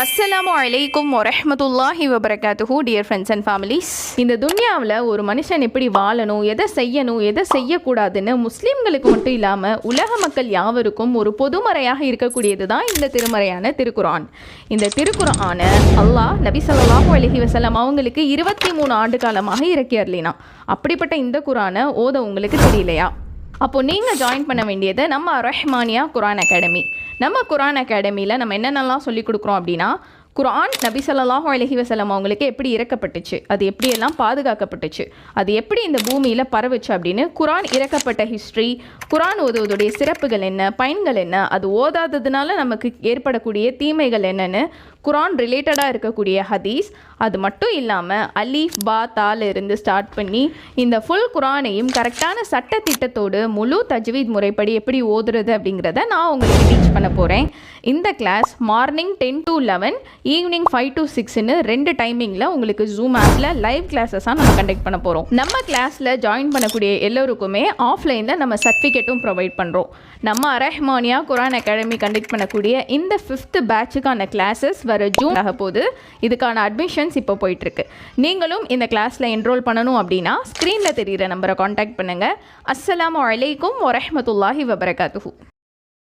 அஸ்ஸலாமு அலைக்கும் வரஹ்மத்துல்லாஹி வபரகாத்துஹு. டியர் ஃப்ரெண்ட்ஸ் அண்ட் ஃபேமிலிஸ், இந்த துன்யாவில் ஒரு மனுஷன் எப்படி வாழணும், எதை செய்யணும், எதை செய்யக்கூடாதுன்னு முஸ்லீம்களுக்கு மட்டும் இல்லாமல் உலக மக்கள் யாவருக்கும் ஒரு பொதுமறையாக இருக்கக்கூடியது தான் இந்த திருமறையான திருக்குர்ஆன். இந்த திருக்குர்ஆனை அல்லாஹ் நபி ஸல்லல்லாஹு அலைஹி வஸல்லம் அவங்களுக்கு 23 ஆண்டு காலமாக இறக்கி அருளினா. அப்படிப்பட்ட இந்த குர்ஆனை ஓத உங்களுக்கு தெரியலையா? அப்போது நீங்கள் ஜாயின் பண்ண வேண்டியது நம்ம ரஹ்மானியா குர்ஆன் அகாடமி. நம்ம குர்ஆன் அகாடமியில் நம்ம என்னென்னலாம் சொல்லிக் கொடுக்குறோம் அப்படின்னா, குர்ஆன் நபி ஸல்லல்லாஹு அலைஹி வஸல்லம் அவங்களுக்கு எப்படி இறக்கப்பட்டுச்சு, அது எப்படியெல்லாம் பாதுகாக்கப்பட்டுச்சு, அது எப்படி இந்த பூமியில் பரவுச்சு அப்படின்னு குர்ஆன் இறக்கப்பட்ட ஹிஸ்ட்ரி, குர்ஆன் ஓதுவதுடைய சிறப்புகள் என்ன, பயன்கள் என்ன, அது ஓதாததுனால நமக்கு ஏற்படக்கூடிய தீமைகள் என்னென்னு குர்ஆன் ரிலேட்டடாக இருக்கக்கூடிய ஹதீஸ், அது மட்டும் இல்லாமல் அலீஃப் பா தால இருந்து ஸ்டார்ட் பண்ணி இந்த ஃபுல் குர்ஆனையும் கரெக்டான சட்ட திட்டத்தோடு முழு தஜ்வீத் முறைப்படி எப்படி ஓதுறது அப்படிங்கிறத நான் உங்களுக்கு டீச் பண்ண போகிறேன். இந்த class morning 10 to 11, evening 5 to 6ன்னு 2 டைமிங்கில் உங்களுக்கு ஜூம் ஆப்பில் லைவ் கிளாஸஸாக நம்ம கண்டக்ட் பண்ண போகிறோம். நம்ம கிளாஸில் ஜாயின் பண்ணக்கூடிய எல்லோருக்குமே ஆஃப்லைனில் நம்ம சர்டிஃபிகேட்டும் ப்ரொவைட் பண்ணுறோம். நம்ம ரஹ்மானியா குர்ஆன் அகாடமி கண்டக்ட் பண்ணக்கூடிய இந்த 5th பேட்சுக்கான கிளாஸஸ் வர ஜூன் ஆக போது. இதுக்கான அட்மிஷன்ஸ் இப்போ போயிட்டுருக்கு. நீங்களும் இந்த கிளாஸில் என்ரோல் பண்ணணும் அப்படின்னா ஸ்க்ரீனில் தெரிகிற நம்பரை காண்டாக்ட் பண்ணுங்கள். அஸ்ஸலாமு அலைக்கும் வரஹ்மத்துல்லாஹி வபரகாத்துஹு.